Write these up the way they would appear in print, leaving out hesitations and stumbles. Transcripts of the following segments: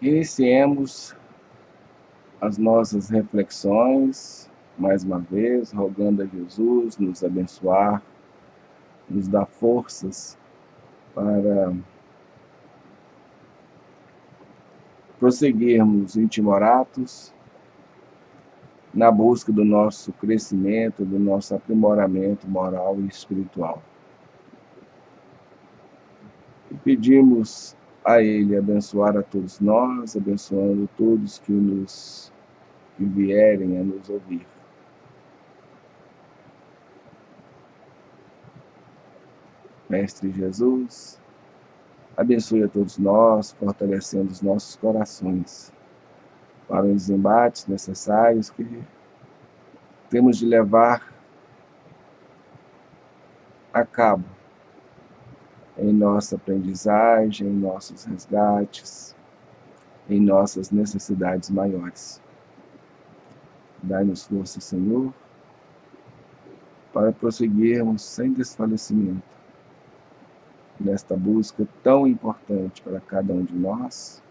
Iniciemos as nossas reflexões, mais uma vez, rogando a Jesus nos abençoar, nos dar forças para prosseguirmos intimoratos na busca do nosso crescimento, do nosso aprimoramento moral e espiritual. E pedimos a Ele abençoar a todos nós, abençoando todos que vierem a nos ouvir. Mestre Jesus, abençoe a todos nós, fortalecendo os nossos corações para os embates necessários que temos de levar a cabo em nossa aprendizagem, em nossos resgates, em nossas necessidades maiores. Dai-nos força, Senhor, para prosseguirmos sem desfalecimento nesta busca tão importante para cada um de nós,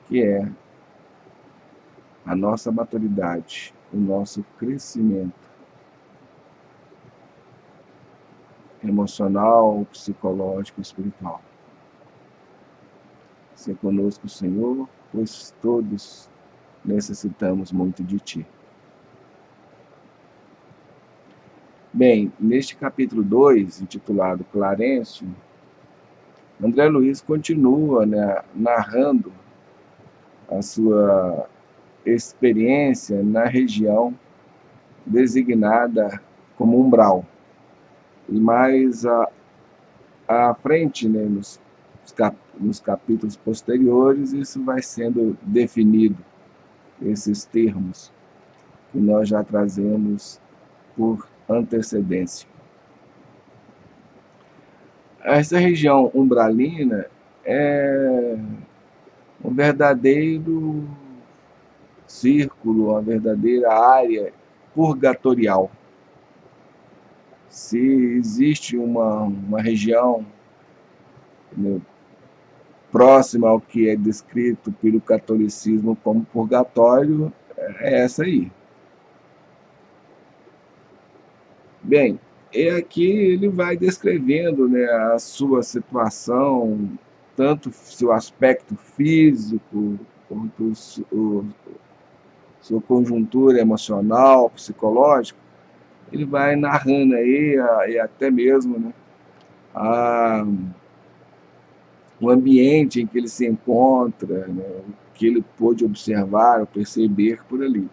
que é a nossa maturidade, o nosso crescimento emocional, psicológico e espiritual. Se conosco, Senhor, pois todos necessitamos muito de Ti. Bem, neste capítulo 2, intitulado Clarencio, André Luiz continua, narrando a sua experiência na região designada como umbral. E mais à frente, nos capítulos posteriores, isso vai sendo definido, esses termos que nós já trazemos por antecedência. Essa região umbralina é um verdadeiro círculo, uma verdadeira área purgatorial. Se existe uma região, né, próxima ao que é descrito pelo catolicismo como purgatório, é essa aí. Bem, e aqui ele vai descrevendo, né, a sua situação, tanto seu aspecto físico, quanto sua conjuntura emocional, psicológica. Ele vai narrando aí, e até mesmo, né, o ambiente em que ele se encontra, né, o que ele pôde observar ou perceber por ali.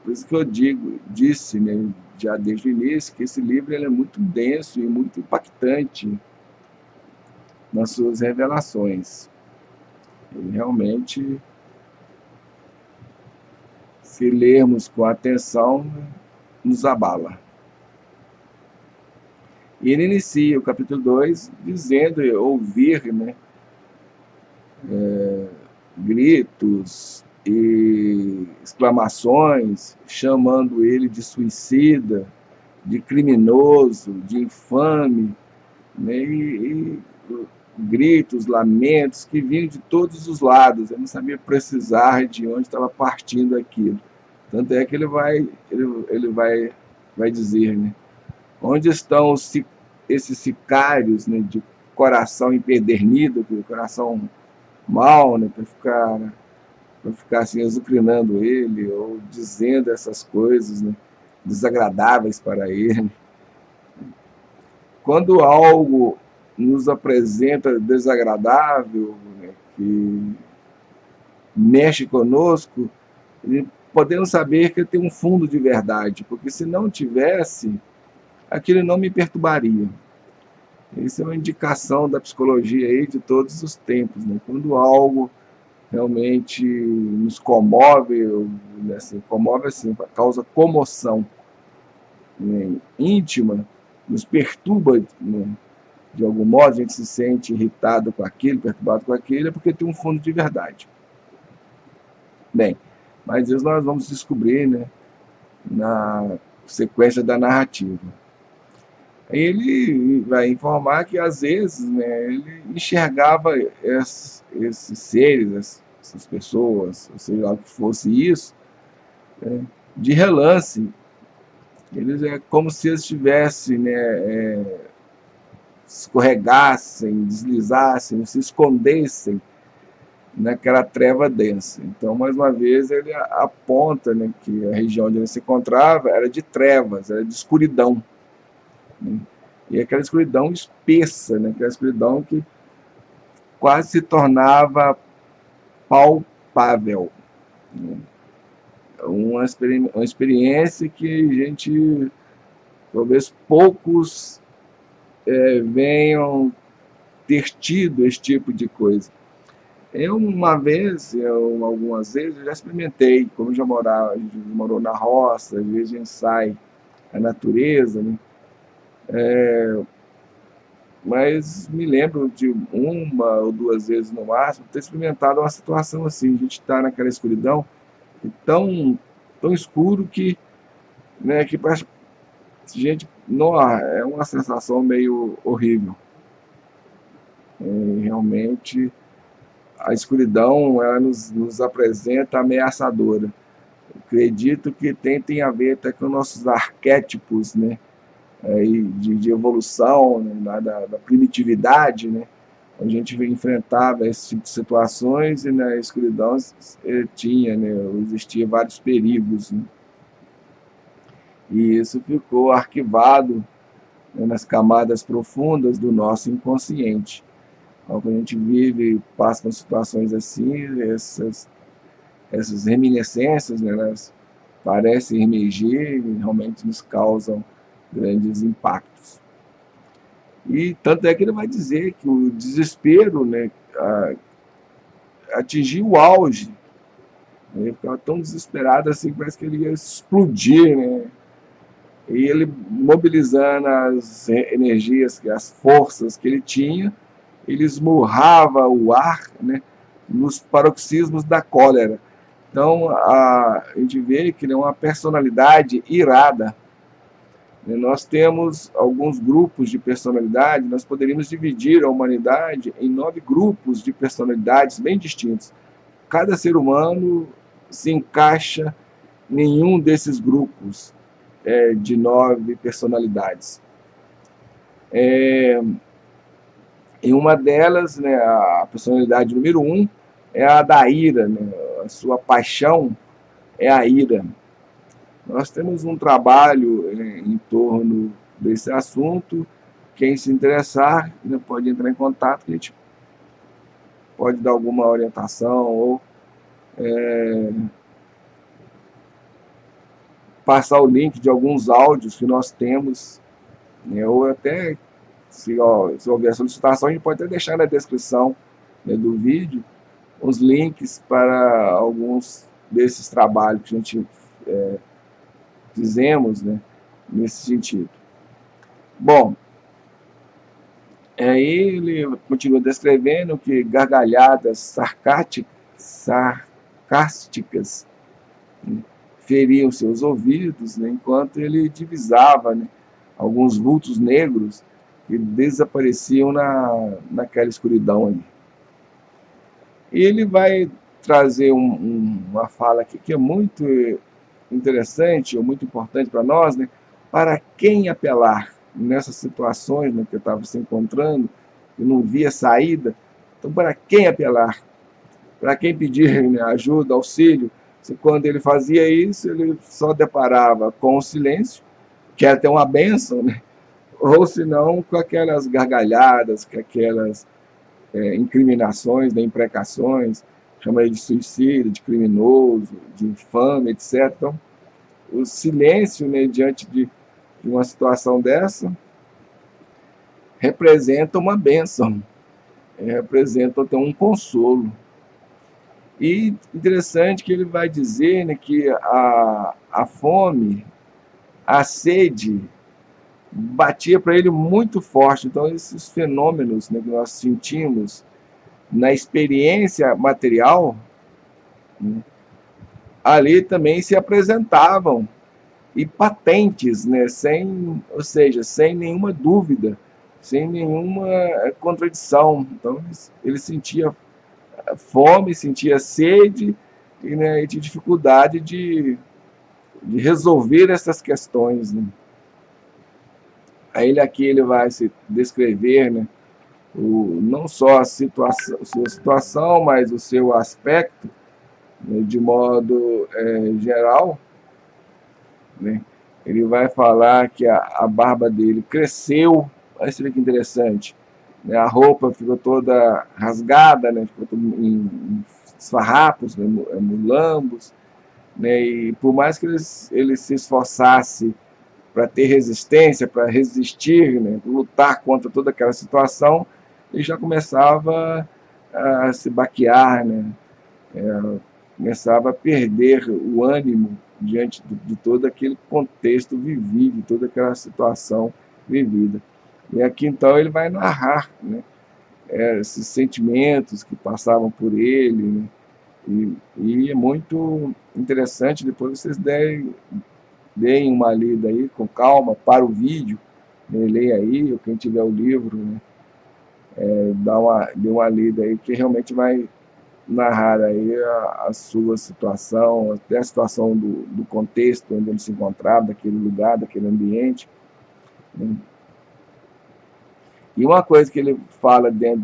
Por isso que eu disse, né, já desde o início, que esse livro ele é muito denso e muito impactante nas suas revelações. Ele realmente, se lermos com atenção, nos abala. E ele inicia o capítulo 2 dizendo, ouvir, né, gritos e exclamações, chamando ele de suicida, de criminoso, de infame, né, e gritos, lamentos que vinham de todos os lados. Eu não sabia precisar de onde estava partindo aquilo. Tanto é que ele vai dizer, né, onde estão esses sicários, né, de coração empedernido, que o coração mal, né, para ficar assim azucrinando ele ou dizendo essas coisas, né, desagradáveis para ele. Quando algo nos apresenta desagradável, né, que mexe conosco, podemos saber que tem um fundo de verdade, porque se não tivesse, aquilo não me perturbaria. Isso é uma indicação da psicologia aí de todos os tempos, né? Quando algo realmente nos comove, assim, comove assim, causa comoção, né, íntima, nos perturba, né, de algum modo, a gente se sente irritado com aquilo, perturbado com aquilo, é porque tem um fundo de verdade. Bem, mas isso nós vamos descobrir, né, na sequência da narrativa. Aí ele vai informar que, às vezes, né, ele enxergava esses seres, essas pessoas, ou seja lá o que fosse isso, de relance. Eles é como se eles estivessem, né, escorregassem, deslizassem, se escondessem naquela treva densa. Então, mais uma vez, ele aponta, né, que a região onde ele se encontrava era de trevas, era de escuridão, né? E aquela escuridão espessa, né, aquela escuridão que quase se tornava palpável, né? Uma experiência que a gente, talvez poucos venham ter tido esse tipo de coisa. Algumas vezes, eu já experimentei, como já morava, a gente morou na roça, às vezes a gente sai à natureza, né? Mas me lembro de uma ou duas vezes no máximo ter experimentado uma situação assim, a gente está naquela escuridão, tão, tão escuro que, né, que parece, gente, não, é uma sensação meio horrível. Realmente, a escuridão, ela nos apresenta ameaçadora. Acredito que tem a ver até com nossos arquétipos, né, de evolução, né, da primitividade, né, a gente enfrentava esse tipo de situações e na escuridão tinha, né, existia vários perigos, né, e isso ficou arquivado, né, nas camadas profundas do nosso inconsciente. Então, quando a gente vive, passa por situações assim, essas reminiscências, né, elas parecem emergir e realmente nos causam grandes impactos. E tanto é que ele vai dizer que o desespero, né, atingiu o auge. Ele ficava tão desesperado assim, parece que ele ia explodir, né? E ele, mobilizando as energias, as forças que ele tinha, ele esmurrava o ar, né, nos paroxismos da cólera. Então, a gente vê que ele é uma personalidade irada. Nós temos alguns grupos de personalidade, nós poderíamos dividir a humanidade em 9 grupos de personalidades bem distintos. Cada ser humano se encaixa em um desses grupos de 9 personalidades. Em uma delas, né, a personalidade número 1 é a da ira, né? A sua paixão é a ira. Nós temos um trabalho em torno desse assunto. Quem se interessar, né, pode entrar em contato, que a gente pode dar alguma orientação ou passar o link de alguns áudios que nós temos, né, ou até, se houver solicitação, a gente pode até deixar na descrição, né, do vídeo os links para alguns desses trabalhos que a gente fizemos, né, nesse sentido. Bom, aí ele continua descrevendo que gargalhadas sarcásticas, né, feriam seus ouvidos, né, enquanto ele divisava, né, alguns vultos negros que desapareciam naquela escuridão ali. E ele vai trazer uma fala aqui que é muito interessante ou muito importante para nós, né? Para quem apelar nessas situações, né, que eu estava se encontrando, e não via saída. Então, para quem apelar? Para quem pedir, né, ajuda, auxílio? Se quando ele fazia isso, ele só deparava com o silêncio, que era até uma bênção, né? Ou se não, com aquelas gargalhadas, com aquelas incriminações, né, imprecações, chama ele de suicídio, de criminoso, de infame, etc. Então, o silêncio, né, diante de uma situação dessa representa uma bênção, representa até um consolo. E interessante que ele vai dizer, né, que a fome, a sede, batia para ele muito forte. Então, esses fenômenos, né, que nós sentimos na experiência material, né, ali também se apresentavam e patentes, né? Ou seja, sem nenhuma dúvida, sem nenhuma contradição. Então ele sentia fome, sentia sede e, né, e tinha dificuldade de resolver essas questões, né? Aí ele vai se descrever, né, não só sua situação, mas o seu aspecto, né, de modo geral, né? Ele vai falar que a barba dele cresceu, olha isso que interessante, né? A roupa ficou toda rasgada, né? Ficou em farrapos, né? Mulambos, né? E por mais que ele se esforçasse para ter resistência, para resistir, né? Lutar contra toda aquela situação, ele já começava a se baquear, né? Começava a perder o ânimo diante de todo aquele contexto vivido, de toda aquela situação vivida. E aqui então ele vai narrar, né, esses sentimentos que passavam por ele, né, e é muito interessante. Depois vocês deem uma lida aí com calma para o vídeo, né, leia aí, ou quem tiver o livro, né, dê uma lida aí, que realmente vai narrar aí a sua situação, até a situação do contexto onde ele se encontrava, daquele lugar, daquele ambiente, né? E uma coisa que ele fala dentro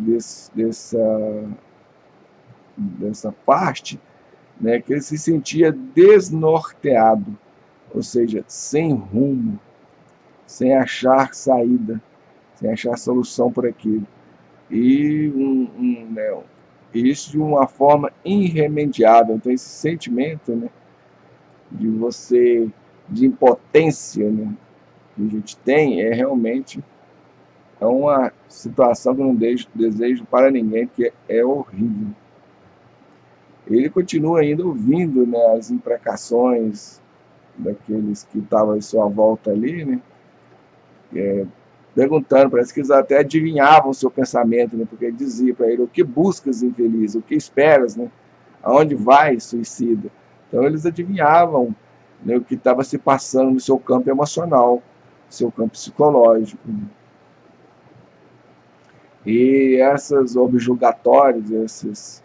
dessa parte, né, que ele se sentia desnorteado, ou seja, sem rumo, sem achar saída, sem achar solução por aquilo. E né, isso de uma forma irremediável. Então esse sentimento, né, de impotência, né, que a gente tem, realmente uma situação que eu não desejo para ninguém, porque é horrível. Ele continua ainda ouvindo, né, as imprecações daqueles que estavam em sua volta ali, né, perguntando, parece que eles até adivinhavam o seu pensamento, né, porque ele dizia para ele: o que buscas, infeliz? O que esperas, né? Aonde vai, suicida? Então eles adivinhavam, né, o que estava se passando no seu campo emocional, no seu campo psicológico. E essas objulgatórias, essas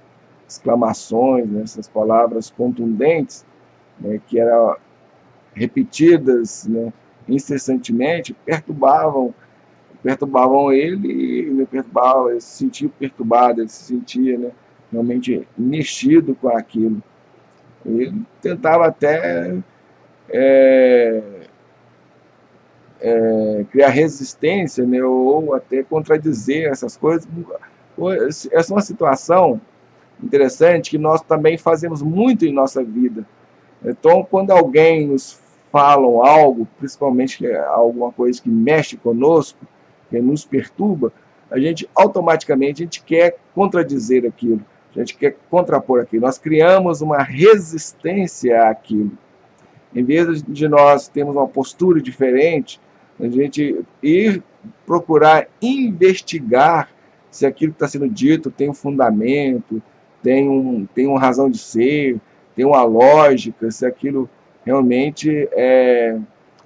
exclamações, né, essas palavras contundentes, né, que eram repetidas, né, incessantemente, perturbavam ele, ele se sentia perturbado, ele se sentia, né, realmente mexido com aquilo. Ele tentava até criar resistência, né, ou até contradizer essas coisas. Essa é uma situação interessante que nós também fazemos muito em nossa vida. Então, quando alguém nos fala algo, principalmente alguma coisa que mexe conosco, que nos perturba, a gente automaticamente quer contradizer aquilo, a gente quer contrapor aquilo. Nós criamos uma resistência àquilo. Em vez de nós termos uma postura diferente, a gente ir procurar investigar se aquilo que está sendo dito tem um fundamento, tem uma razão de ser, tem uma lógica, se aquilo realmente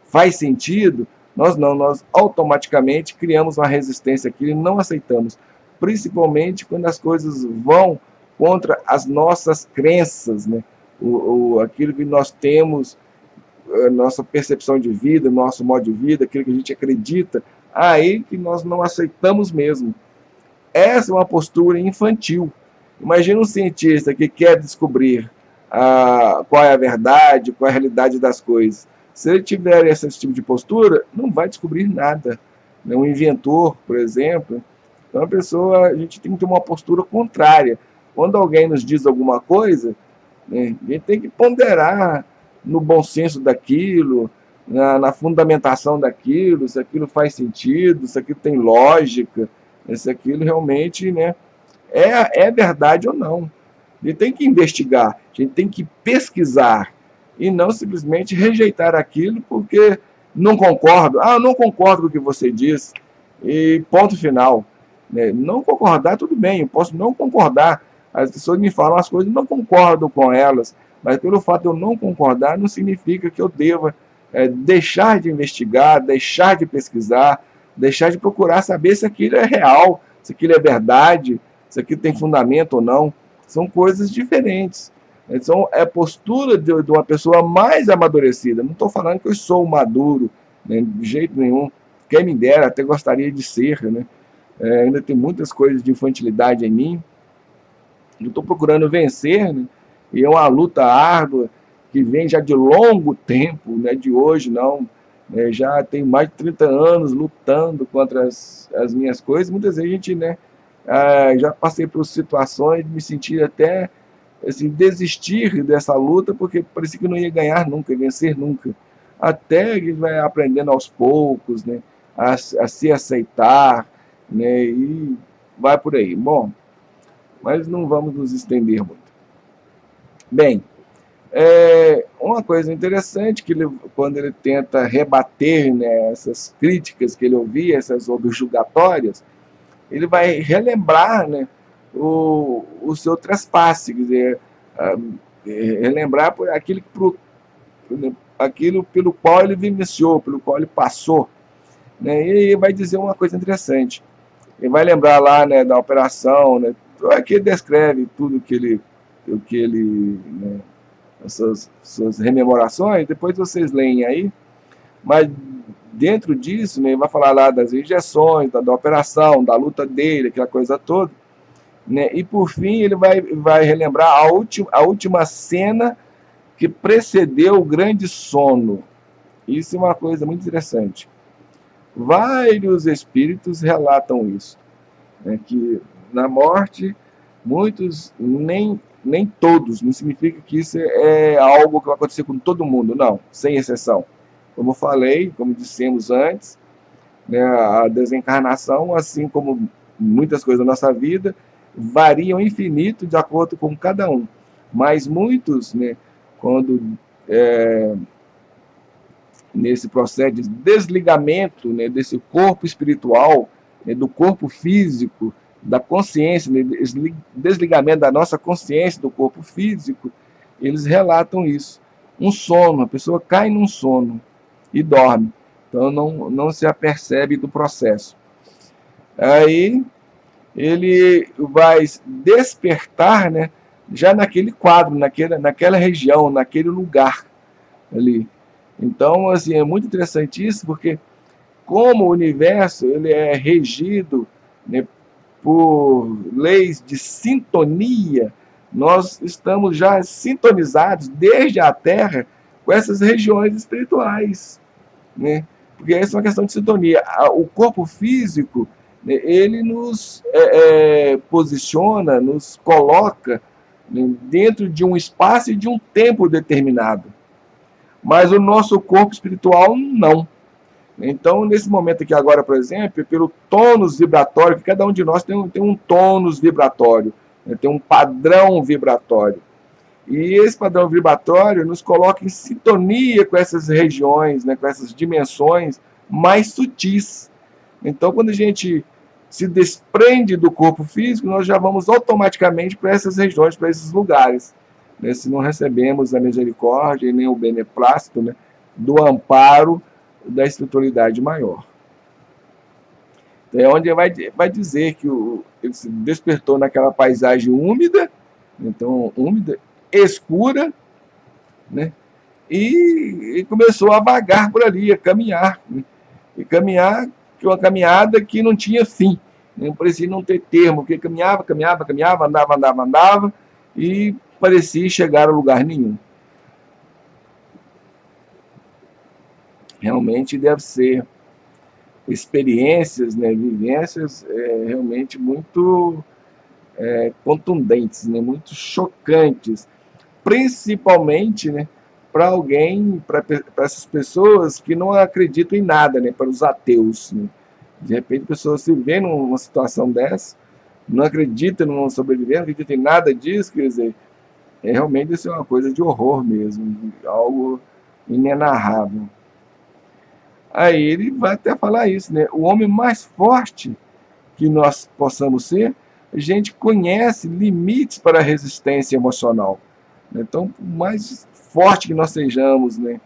faz sentido. Nós automaticamente criamos uma resistência àquilo e não aceitamos, principalmente quando as coisas vão contra as nossas crenças, né? Aquilo que nós temos, nossa percepção de vida, nosso modo de vida, aquilo que a gente acredita, aí que nós não aceitamos mesmo. Essa é uma postura infantil. Imagina um cientista que quer descobrir qual é a verdade, qual é a realidade das coisas. Se ele tiver esse tipo de postura, não vai descobrir nada. Um inventor, por exemplo. Então, a gente tem que ter uma postura contrária. Quando alguém nos diz alguma coisa, né, a gente tem que ponderar no bom senso daquilo, na fundamentação daquilo, se aquilo faz sentido, se aquilo tem lógica, se aquilo realmente, né, é verdade ou não. A gente tem que investigar, a gente tem que pesquisar e não simplesmente rejeitar aquilo porque não concordo. Eu não concordo com o que você diz e ponto final. Não concordar, tudo bem, eu posso não concordar. As pessoas me falam as coisas e não concordo com elas, mas pelo fato de eu não concordar não significa que eu deva deixar de investigar, deixar de pesquisar, deixar de procurar saber se aquilo é real, se aquilo é verdade, se aquilo tem fundamento ou não. São coisas diferentes. Então, é a postura de uma pessoa mais amadurecida. Não estou falando que eu sou maduro, né, de jeito nenhum. Quem me dera, até gostaria de ser, né? Ainda tem muitas coisas de infantilidade em mim. Eu estou procurando vencer, né? E é uma luta árdua que vem já de longo tempo, né? De hoje não. Já tem mais de 30 anos lutando contra as minhas coisas. Muitas vezes a gente, né? Já passei por situações de me sentir até assim, desistir dessa luta, porque parecia que não ia ganhar nunca, vencer nunca. Até que vai aprendendo aos poucos, né? A se aceitar, né? E vai por aí. Bom, mas não vamos nos estender muito. Bem, uma coisa interessante que ele, quando ele tenta rebater, né, essas críticas que ele ouvia, essas objulgatórias, ele vai relembrar, né, o seu trespasse, quer dizer, relembrar aquilo pelo qual ele vivenciou, pelo qual ele passou, né, e aí vai dizer uma coisa interessante. Ele vai lembrar lá, né, da operação, né, aqui ele descreve tudo que ele né, suas rememorações, depois vocês leem aí, mas dentro disso, né, ele vai falar lá das injeções, da operação, da luta dele, aquela coisa toda, né, e por fim ele vai relembrar a última cena que precedeu o grande sono. Isso é uma coisa muito interessante. Vários espíritos relatam isso, né, que na morte, muitos, nem todos, não significa que isso é algo que vai acontecer com todo mundo, não, sem exceção. Como eu falei, como dissemos antes, né, a desencarnação, assim como muitas coisas da nossa vida, variam infinito de acordo com cada um. Mas muitos, né, quando nesse processo de desligamento, né, desse corpo espiritual, né, do corpo físico, da consciência, né, desligamento da nossa consciência do corpo físico, eles relatam isso. Um sono, a pessoa cai num sono e dorme. Então não se apercebe do processo. Aí ele vai despertar, né, já naquele quadro, naquela região, naquele lugar ali. Então, assim, é muito interessante isso, porque como o universo ele é regido, né, por leis de sintonia, nós estamos já sintonizados desde a Terra com essas regiões espirituais, né? Porque essa é uma questão de sintonia. O corpo físico, né, ele nos posiciona, nos coloca, né, dentro de um espaço e de um tempo determinado. Mas o nosso corpo espiritual não. Então, nesse momento aqui agora, por exemplo, pelo tônus vibratório, que cada um de nós tem um tônus vibratório, né, tem um padrão vibratório. E esse padrão vibratório nos coloca em sintonia com essas regiões, né, com essas dimensões mais sutis. Então, quando a gente se desprende do corpo físico, nós já vamos automaticamente para essas regiões, para esses lugares, né, se não recebemos a misericórdia e nem o beneplácito, né, do amparo da espiritualidade maior. Então, é onde ele vai dizer que ele se despertou naquela paisagem úmida, então úmida, escura, né? E começou a vagar por ali, a caminhar, né? E caminhar, que uma caminhada que não tinha fim, né? Parecia não ter termo, porque caminhava, andava, e parecia chegar a lugar nenhum. Realmente deve ser experiências, né, vivências realmente muito contundentes, né, muito chocantes, principalmente, né, para alguém, para essas pessoas que não acreditam em nada, né, para os ateus, né. De repente a pessoa se vê numa situação dessa, não acredita no sobreviver, não acredita em nada disso, quer dizer, realmente isso é uma coisa de horror mesmo, algo inenarrável. Aí ele vai até falar isso, né? O homem mais forte que nós possamos ser, a gente conhece limites para a resistência emocional. Então, por mais forte que nós sejamos, né,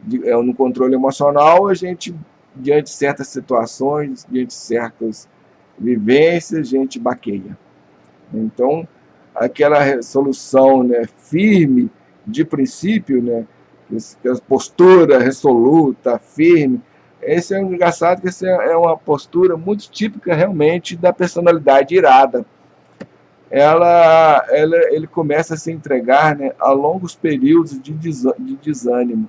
no controle emocional, a gente, diante de certas situações, diante de certas vivências, a gente baqueia. Então, aquela resolução, né, firme, de princípio, né, a postura resoluta, firme, esse é engraçado que essa é uma postura muito típica realmente da personalidade irada. Ele começa a se entregar, né, a longos períodos de desânimo.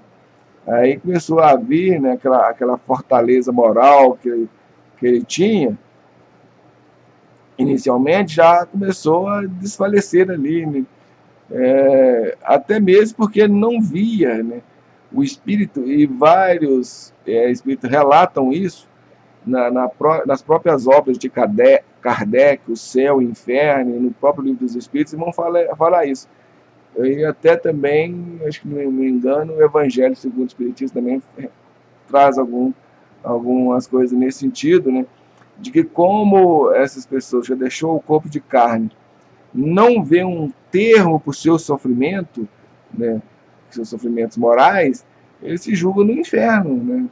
Aí começou a vir, né, aquela fortaleza moral que ele tinha, inicialmente, já começou a desfalecer ali, né? Até mesmo porque ele não via, né, o espírito, e vários espíritos relatam isso nas próprias obras de Kardec, O Céu e o Inferno, e no próprio Livro dos Espíritos, e vão falar isso. E até também, acho que não me engano, o Evangelho segundo o Espiritismo também traz algumas coisas nesse sentido, né? De que como essas pessoas já deixou o corpo de carne, não vê um termo para o seu sofrimento, né, seus sofrimentos morais, eles se julgam no inferno, né?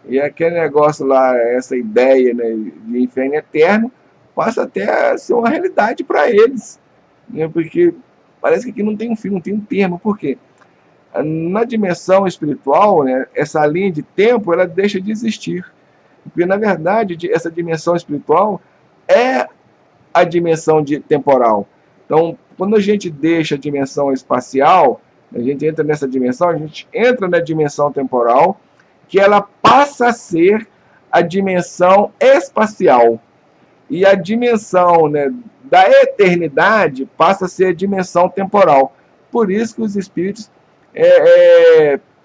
E aquele negócio lá, essa ideia, né, de inferno eterno, passa até a ser uma realidade para eles, né? Porque parece que aqui não tem um fim, não tem um termo. Por quê? Na dimensão espiritual, né, essa linha de tempo ela deixa de existir. Porque, na verdade, essa dimensão espiritual é a dimensão temporal. Então, quando a gente deixa a dimensão espacial, a gente entra nessa dimensão, a gente entra na dimensão temporal, que ela passa a ser a dimensão espacial. E a dimensão, né, da eternidade passa a ser a dimensão temporal. Por isso que os espíritos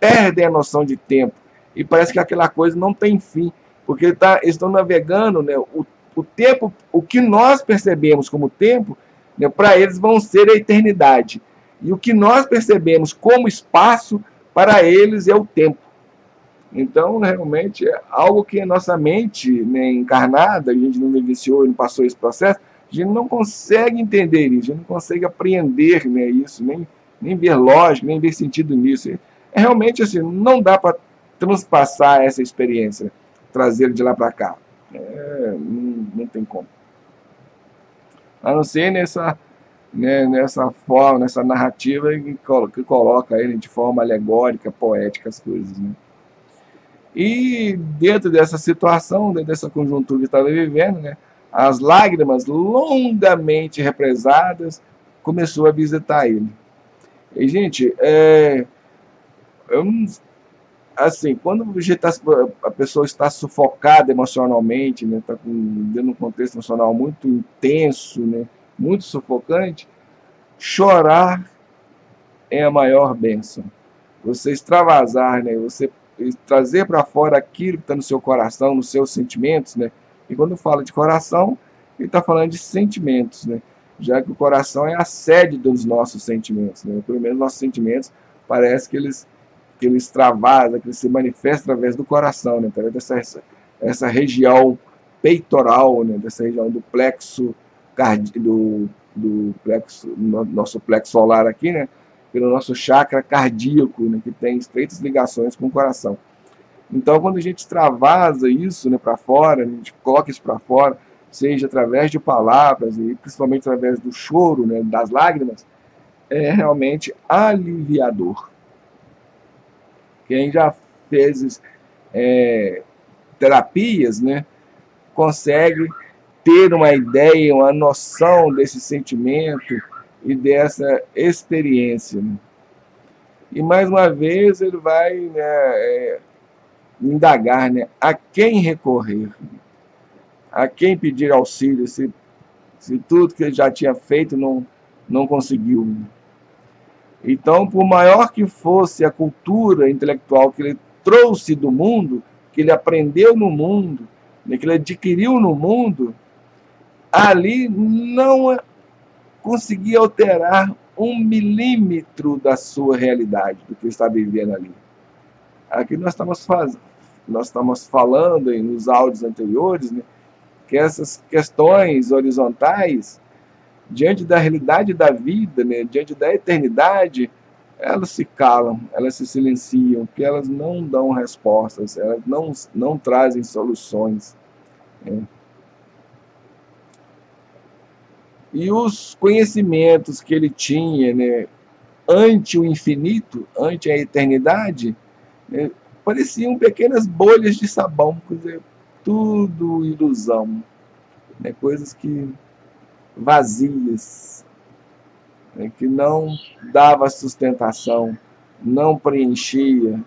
perdem a noção de tempo. E parece que aquela coisa não tem fim. Porque eles estão navegando, né, o tempo, o que nós percebemos como tempo, né, para eles vão ser a eternidade. E o que nós percebemos como espaço, para eles é o tempo. Então, realmente, é algo que a nossa mente, né, encarnada, a gente não vivenciou e não passou esse processo, a gente não consegue entender isso, a gente não consegue apreender, né, isso, nem ver lógica, nem ver sentido nisso. Realmente, assim, não dá para transpassar essa experiência, trazer de lá para cá. Não tem como. A não ser nessa forma, nessa narrativa que coloca ele de forma alegórica, poética, as coisas, né? E dentro dessa situação, dentro dessa conjuntura que estava vivendo, né, as lágrimas longamente represadas começou a visitar ele. E, gente, assim, quando a pessoa está sufocada emocionalmente, né, está dentro de um contexto emocional muito intenso, né, muito sufocante, chorar é a maior bênção. Você extravasar, né, você trazer para fora aquilo que está no seu coração, nos seus sentimentos, né? E quando fala de coração, ele está falando de sentimentos, né? Já que o coração é a sede dos nossos sentimentos, né? Pelo menos nossos sentimentos parece que eles extravasam, que eles se manifestam através do coração, né? Através essa região peitoral, né? Dessa região do plexo do plexo, nosso plexo solar aqui, né? Pelo nosso chakra cardíaco, né, que tem estreitas ligações com o coração. Então, quando a gente extravasa isso, né, para fora, a gente coloca isso para fora, seja através de palavras e principalmente através do choro, né, das lágrimas, é realmente aliviador. Quem já fez terapias, né, consegue ter uma ideia, uma noção desse sentimento e dessa experiência, né? E mais uma vez ele vai, né, indagar, né, a quem recorrer, a quem pedir auxílio, se tudo que ele já tinha feito não conseguiu. Então, por maior que fosse a cultura intelectual que ele trouxe do mundo, que ele aprendeu no mundo, né, que ele adquiriu no mundo, ali não conseguia alterar 1 milímetro da sua realidade, do que está vivendo ali. Aqui nós estamos falando nos áudios anteriores, né, que essas questões horizontais, diante da realidade da vida, né, diante da eternidade, elas se calam, elas se silenciam, porque elas não dão respostas, elas não trazem soluções, né? E os conhecimentos que ele tinha, né, ante o infinito, ante a eternidade, né, pareciam pequenas bolhas de sabão, quer dizer, tudo ilusão, né, coisas que vazias, né, que não dava sustentação, não preenchia,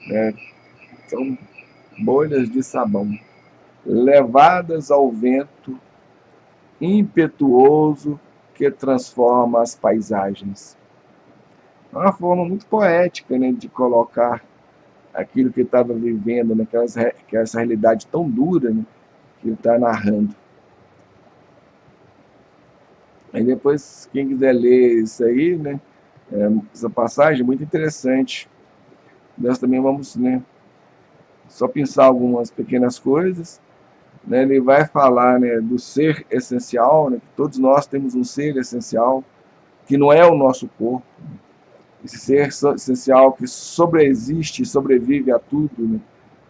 né, são bolhas de sabão, levadas ao vento impetuoso que transforma as paisagens. É uma forma muito poética, né, de colocar aquilo que ele estava vivendo, essa realidade tão dura, né, que ele está narrando. Aí depois, quem quiser ler isso aí, né, essa passagem é muito interessante. Nós também vamos, né, só pensar algumas pequenas coisas. Né, ele vai falar, né, do ser essencial, né, que todos nós temos um ser essencial, que não é o nosso corpo. Esse ser essencial que sobreexiste, sobrevive a tudo, né?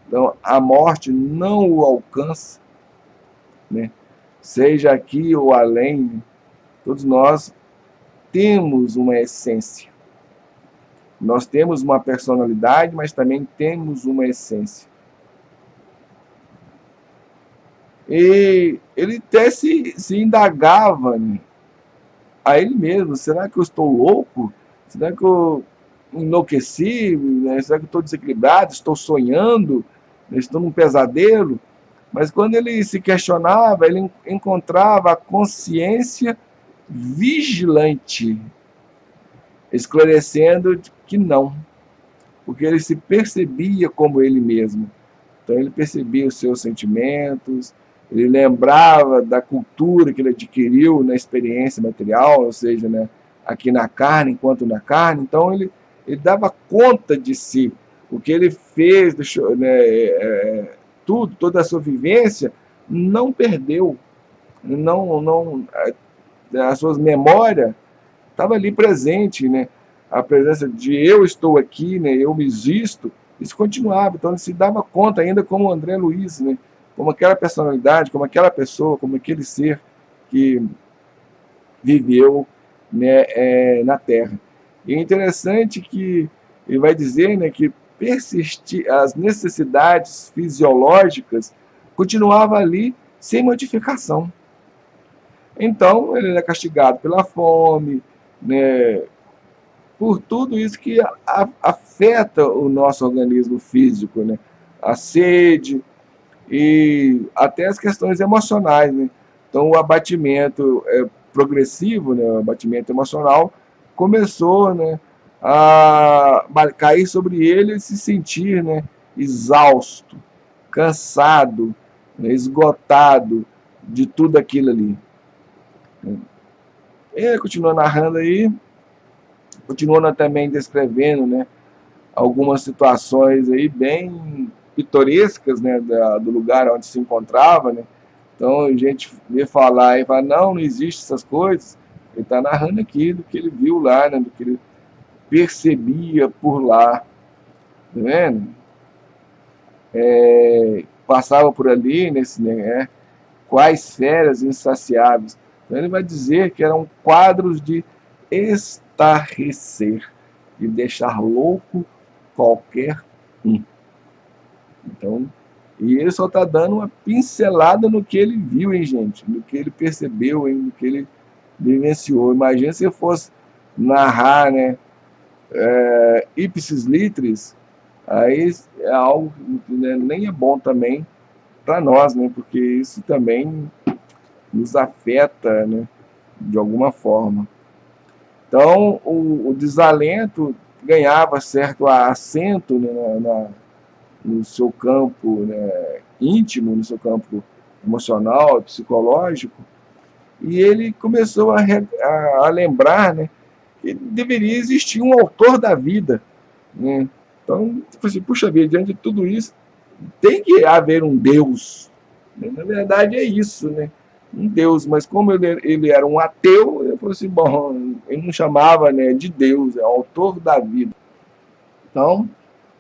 Então, a morte não o alcança, né? Seja aqui ou além, né? Todos nós temos uma essência. Nós temos uma personalidade, mas também temos uma essência. E ele até se indagava, né, a ele mesmo: será que eu estou louco? Será que eu enlouqueci? Né? Será que eu estou desequilibrado? Estou sonhando? Estou num pesadelo? Mas quando ele se questionava, ele encontrava a consciência vigilante, esclarecendo que não, porque ele se percebia como ele mesmo. Então ele percebia os seus sentimentos, ele lembrava da cultura que ele adquiriu na experiência material, ou seja, né, aqui na carne, enquanto na carne. Então ele dava conta de si. O que ele fez, né, toda a sua vivência, não perdeu. Não, as suas memórias estavam ali presente, né? A presença de eu estou aqui, né? Eu me existo, isso continuava. Então ele se dava conta ainda como André Luiz, né? Como aquela personalidade, como aquela pessoa, como aquele ser que viveu, né, na Terra. E é interessante que ele vai dizer, né, que as necessidades fisiológicas continuavam ali sem modificação. Então ele é castigado pela fome, né, por tudo isso que afeta o nosso organismo físico, né? A sede e até as questões emocionais, né? Então o abatimento progressivo, né? O abatimento emocional começou, né, a cair sobre ele e se sentir, né, exausto, cansado, né, esgotado de tudo aquilo ali. Ele continua narrando aí, continuando também descrevendo, né, algumas situações aí bem pitorescas, né, do lugar onde se encontrava, né? Então a gente vê falar e fala, não existe essas coisas. Ele está narrando aquilo que ele viu lá, né, do que ele percebia por lá, tá vendo? Passava por ali, né, quais feras insaciáveis. Então ele vai dizer que eram quadros de estarrecer, de deixar louco qualquer um. Então, e ele só está dando uma pincelada no que ele viu, hein, gente? No que ele percebeu, hein? No que ele vivenciou. Imagina se eu fosse narrar, né, ipsis litteris, aí é algo que, né, nem é bom também para nós, né? Porque isso também nos afeta, né, de alguma forma. Então, o desalento ganhava certo assento, né, no seu campo, né, íntimo, no seu campo emocional, psicológico, e ele começou a lembrar, né, que deveria existir um autor da vida, né? Então, tipo assim, puxa vida, diante de tudo isso, tem que haver um Deus, né? Na verdade é isso, né? um Deus, mas como ele era um ateu, ele falou assim, bom, ele não chamava, né, de Deus, é o autor da vida. Então,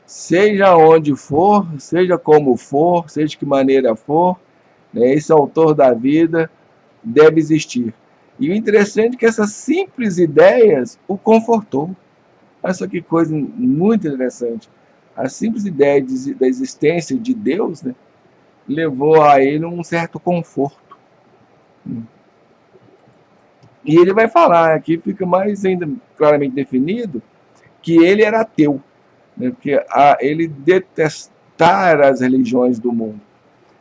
seja onde for, seja como for, seja de que maneira for, né, esse autor da vida deve existir. E o interessante é que essas simples ideias o confortou. Olha só que coisa muito interessante. A simples ideia da existência de Deus, né, levou a ele um certo conforto. E ele vai falar, aqui fica mais ainda claramente definido, que ele era ateu, né, porque ele detestara as religiões do mundo.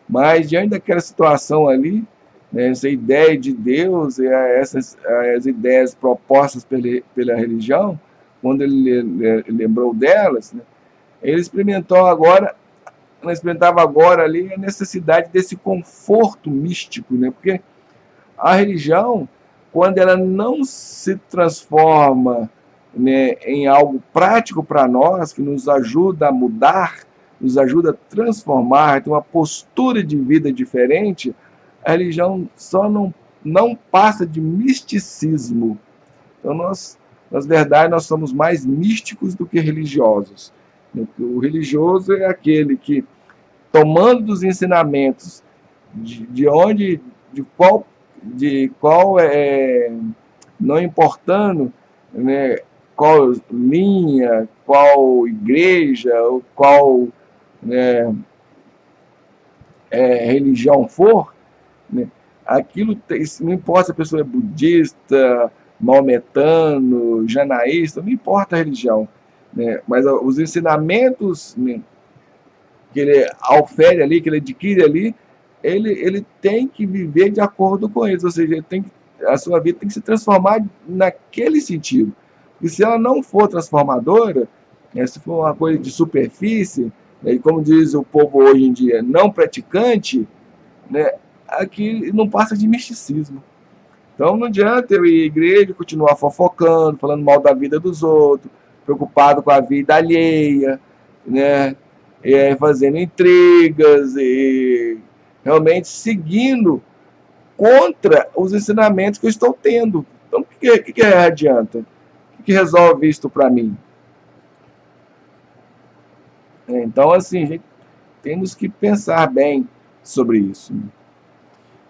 Mas diante daquela situação ali, né, essa ideia de Deus e as ideias propostas pela religião, quando ele lembrou delas, né, ele experimentava agora ali a necessidade desse conforto místico, né, porque a religião, quando ela não se transforma, né, em algo prático para nós, que nos ajuda a mudar, nos ajuda a transformar, ter uma postura de vida diferente, a religião só não passa de misticismo. Então, na verdade, nós somos mais místicos do que religiosos. O religioso é aquele que, tomando dos ensinamentos de onde, de qual não importando, né, qual linha, qual igreja, ou qual, né, religião for, né, aquilo não importa se a pessoa é budista, maometano, janaísta, não importa a religião, né, mas os ensinamentos, né, que ele ofere ali, que ele adquire ali, ele tem que viver de acordo com eles, ou seja, a sua vida tem que se transformar naquele sentido. E se ela não for transformadora, né, se for uma coisa de superfície, né, e como diz o povo hoje em dia, não praticante, né, aqui não passa de misticismo. Então não adianta eu ir à igreja, continuar fofocando, falando mal da vida dos outros, preocupado com a vida alheia, né? Fazendo intrigas e realmente seguindo contra os ensinamentos que eu estou tendo. Então, o que adianta? O que resolve isto para mim? Então, assim, gente, temos que pensar bem sobre isso.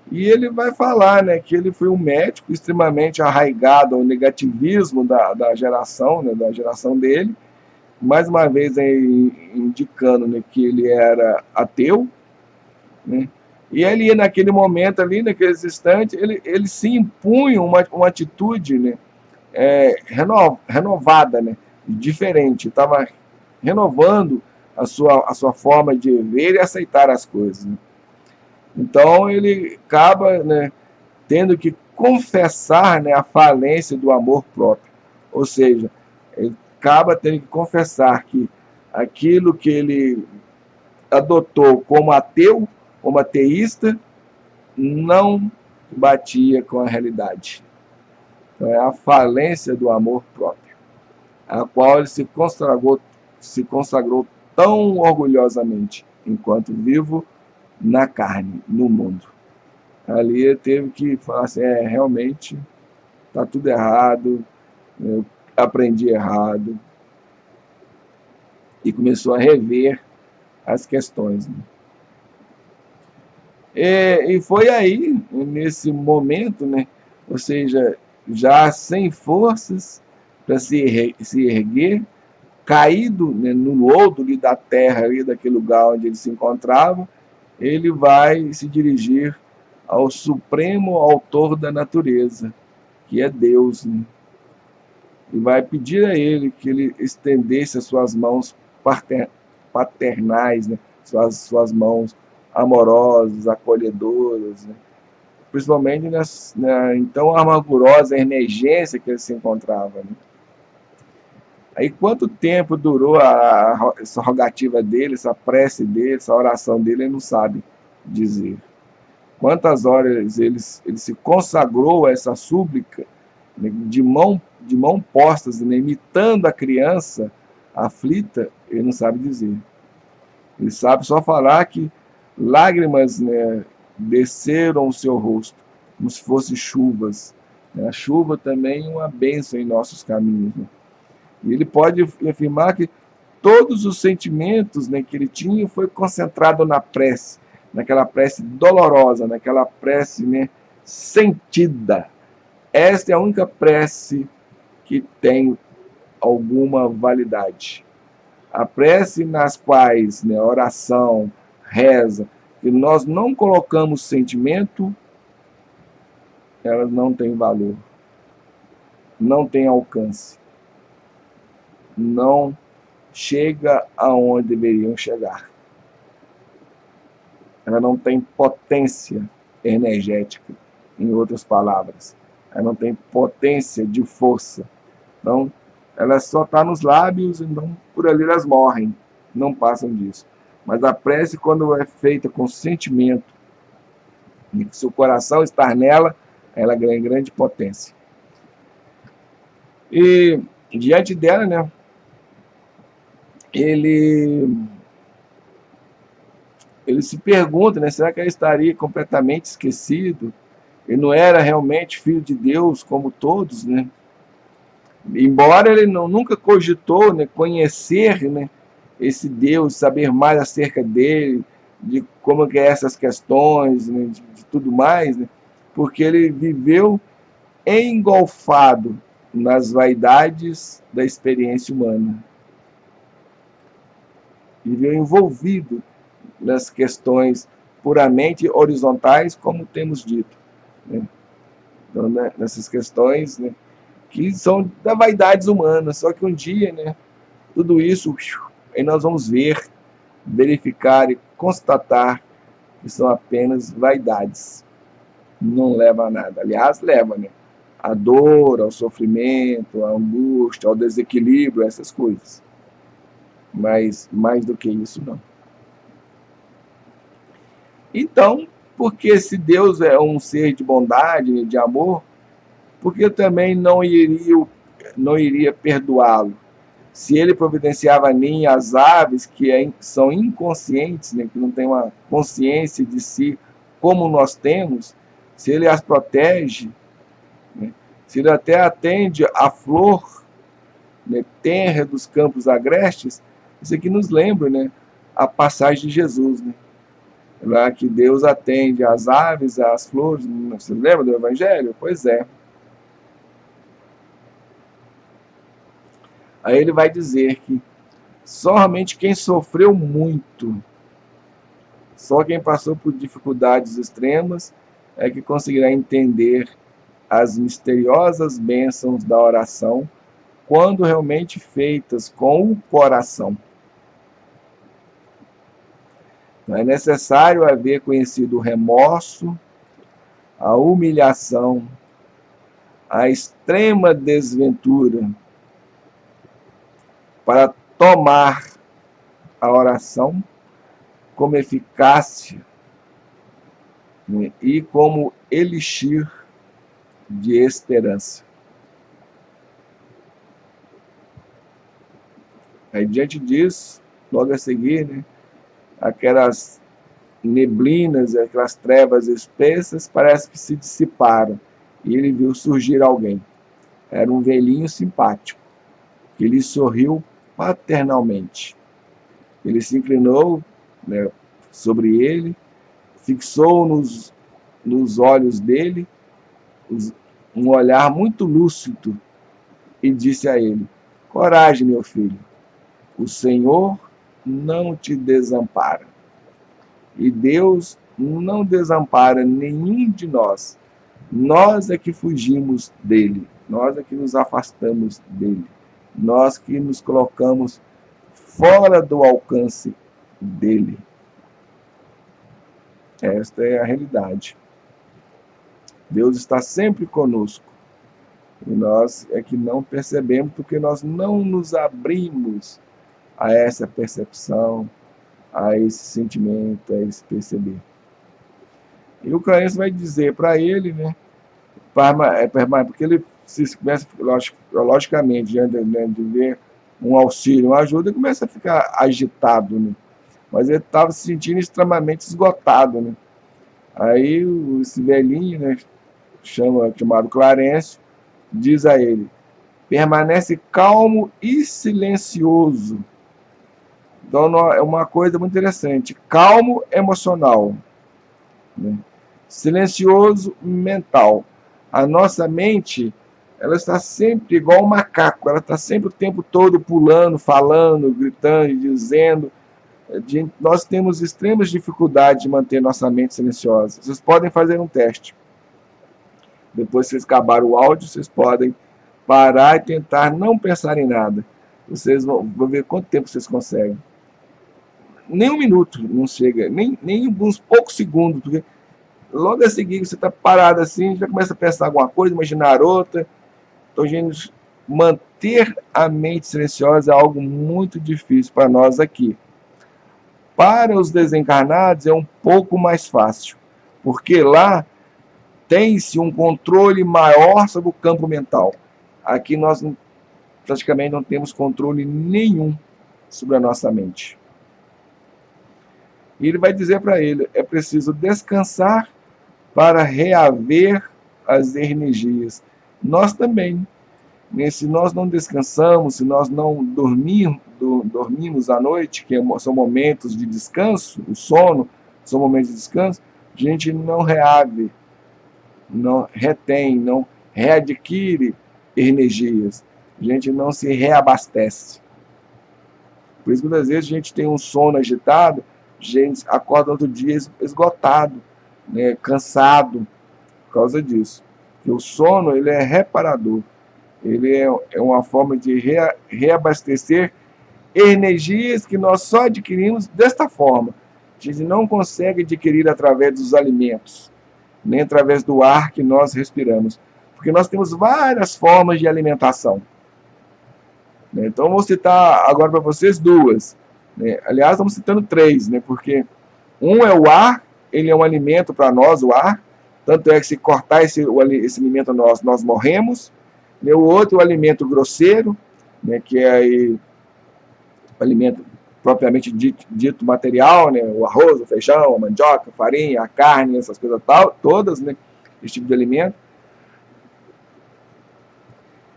E ele vai falar, né, que ele foi um médico extremamente arraigado ao negativismo da geração, né, da geração dele, mais uma vez indicando, né, que ele era ateu, né, e ele, naquele momento ali, naqueles instantes, ele se impunha uma atitude, né, renovada, né, diferente, estava renovando a sua forma de ver e aceitar as coisas, né. Então ele acaba, né, tendo que confessar, né, a falência do amor próprio. Ou seja, ele acaba tendo que confessar que aquilo que ele adotou como ateu, como ateísta, não batia com a realidade. Então, é a falência do amor próprio, a qual ele se consagrou tão orgulhosamente enquanto vivo na carne, no mundo. Ali ele teve que falar assim, realmente está tudo errado, eu aprendi errado, e começou a rever as questões. Né? E foi aí, nesse momento, né, ou seja, já sem forças para se erguer, caído, né, no lodo ali da terra, ali daquele lugar onde ele se encontrava, ele vai se dirigir ao supremo autor da natureza, que é Deus, né? E vai pedir a ele que ele estendesse as suas mãos paternais, né? suas mãos amorosas, acolhedoras, né? Principalmente na então amargurosa emergência que ele se encontrava. Né? Aí quanto tempo durou essa rogativa dele, essa prece dele, essa oração dele, ele não sabe dizer. Quantas horas ele se consagrou a essa súplica, né, de mão postas, né, imitando a criança aflita, ele não sabe dizer. Ele sabe só falar que lágrimas, né, desceram o seu rosto, como se fossem chuvas. A chuva também é uma bênção em nossos caminhos, né? E ele pode afirmar que todos os sentimentos, né, que ele tinha foi concentrado na prece, naquela prece dolorosa, naquela prece, né, sentida. Esta é a única prece que tem alguma validade. A prece nas quais, né, oração, reza, que nós não colocamos sentimento, elas não têm valor, não têm alcance, não chega aonde deveriam chegar. Ela não tem potência energética, em outras palavras. Ela não tem potência de força. Então, ela só está nos lábios, então por ali elas morrem, não passam disso. Mas a prece, quando é feita com sentimento, e que seu coração está nela, ela ganha grande potência. E diante dela, né, ele se pergunta, né, será que ele estaria completamente esquecido? Ele não era realmente filho de Deus como todos, né? Embora ele nunca cogitou, né, conhecer, né, esse Deus, saber mais acerca dele, de como que é essas questões, né, de tudo mais, né, porque ele viveu engolfado nas vaidades da experiência humana. Viveu envolvido nas questões puramente horizontais, como temos dito, né? Então, né, nessas questões, né, que são das vaidades humanas, só que um dia, né, tudo isso, aí nós vamos ver, verificar e constatar que são apenas vaidades, não leva a nada. Aliás, leva, né, a dor, ao sofrimento, à angústia, ao desequilíbrio, essas coisas. Mas mais do que isso, não. Então, porque se Deus é um ser de bondade, de amor, porque eu também não iria perdoá-lo? Se ele providenciava a mim as aves que são inconscientes, né, que não têm uma consciência de si como nós temos, se ele as protege, né, se ele até atende a flor, né, tenra dos campos agrestes, isso aqui nos lembra, né, a passagem de Jesus, né, lá que Deus atende às aves, às flores. Você lembra do Evangelho? Pois é. Aí ele vai dizer que somente quem sofreu muito, só quem passou por dificuldades extremas é que conseguirá entender as misteriosas bênçãos da oração quando realmente feitas com o coração. É necessário haver conhecido o remorso, a humilhação, a extrema desventura para tomar a oração como eficácia, né, e como elixir de esperança. Aí, diante disso, logo a seguir, né, aquelas neblinas, aquelas trevas espessas, parece que se dissiparam. E ele viu surgir alguém. Era um velhinho simpático, que lhe sorriu paternalmente. Ele se inclinou, né, sobre ele, fixou nos olhos dele um olhar muito lúcido e disse a ele: coragem, meu filho, o Senhor não te desampara. E Deus não desampara nenhum de nós. Nós é que fugimos dele, nós é que nos afastamos dele, nós que nos colocamos fora do alcance dele. Esta é a realidade. Deus está sempre conosco. E nós é que não percebemos, porque nós não nos abrimos a essa percepção, a esse sentimento, a esse perceber. E o Clarence vai dizer para ele, né, porque ele se começa, logicamente, de ver um auxílio, uma ajuda, ele começa a ficar agitado, né? Mas ele estava se sentindo extremamente esgotado, né? Aí esse velhinho, né, chamado Clarencio, diz a ele: permanece calmo e silencioso. Então é uma coisa muito interessante. Calmo emocional, né? Silencioso mental. A nossa mente, ela está sempre igual um macaco, ela está sempre o tempo todo pulando, falando, gritando, dizendo. Nós temos extremas dificuldades de manter nossa mente silenciosa. Vocês podem fazer um teste. Depois que vocês acabarem o áudio, vocês podem parar e tentar não pensar em nada. Vocês vão ver quanto tempo vocês conseguem. Nem um minuto não chega, nem uns poucos segundos, porque logo a seguir você está parado assim, já começa a pensar alguma coisa, imaginar outra. Então, gente, manter a mente silenciosa é algo muito difícil para nós aqui. Para os desencarnados é um pouco mais fácil, porque lá tem-se um controle maior sobre o campo mental. Aqui nós praticamente não temos controle nenhum sobre a nossa mente. E ele vai dizer para ele: é preciso descansar para reaver as energias. Nós também, se nós não descansamos, se nós não dormimos à noite, que são momentos de descanso, o sono são momentos de descanso, a gente não reave, não retém, não readquire energias, a gente não se reabastece. Por isso que muitas vezes a gente tem um sono agitado, a gente acorda no outro dia esgotado, né, cansado, por causa disso. Porque o sono, ele é reparador, ele é uma forma de reabastecer energias que nós só adquirimos desta forma. A gente não consegue adquirir através dos alimentos, nem através do ar que nós respiramos, porque nós temos várias formas de alimentação. Então, vou citar agora para vocês duas. Aliás, estamos citando três, porque um é o ar, ele é um alimento para nós, o ar. Tanto é que se cortar esse alimento nós morremos. O outro é o alimento grosseiro, que é aí, o alimento propriamente dito material, o arroz, o feijão, a mandioca, a farinha, a carne, essas coisas todas, esse tipo de alimento.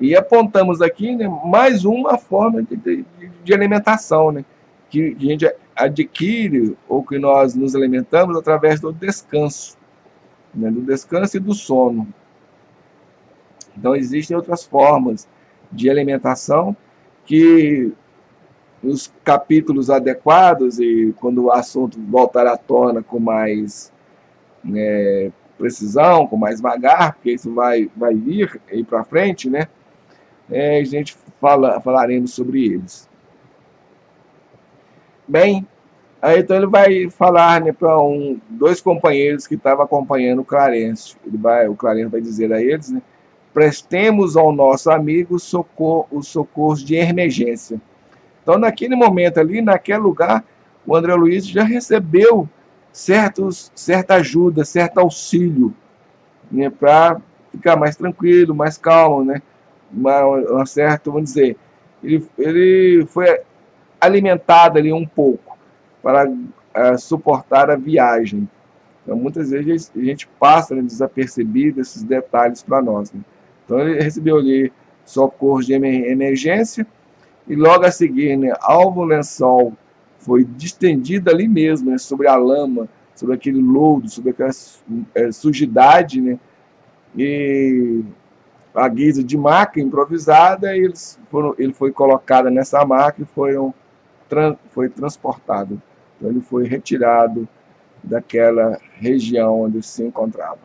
E apontamos aqui, mais uma forma de alimentação, que a gente adquire ou que nós nos alimentamos através do descanso, do descanso e do sono. Então, existem outras formas de alimentação que, nos capítulos adequados, e quando o assunto voltar à tona com mais precisão, com mais vagar, porque isso vai vir aí para frente, a gente falaremos sobre eles. Bem, aí então ele vai falar para dois companheiros que estavam acompanhando o Clarencio. O Clarencio vai dizer a eles, prestemos ao nosso amigo os socorros de emergência. Então, naquele momento ali, naquele lugar, o André Luiz já recebeu certa ajuda, certo auxílio, para ficar mais tranquilo, mais calmo, uma certa, vamos dizer, ele foi alimentado ali um pouco para suportar a viagem. Então, muitas vezes a gente passa desapercebido esses detalhes para nós. Então, ele recebeu ali socorro de emergência e logo a seguir, alvo lençol foi distendido ali mesmo, sobre a lama, sobre aquele lodo, sobre aquela sujidade, e a guisa de maca improvisada, ele foi colocado nessa maca e foi transportado. Então, ele foi retirado daquela região onde se encontrava.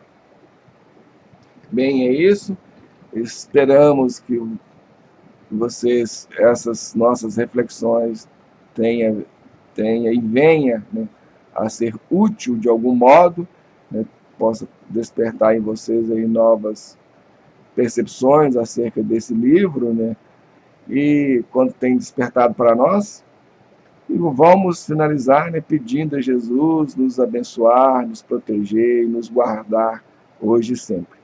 Bem, é isso. Esperamos que vocês, essas nossas reflexões, tenha e venha a ser útil de algum modo, possa despertar em vocês aí novas percepções acerca desse livro, e quando tem despertado para nós. E vamos finalizar pedindo a Jesus nos abençoar, nos proteger e nos guardar hoje e sempre.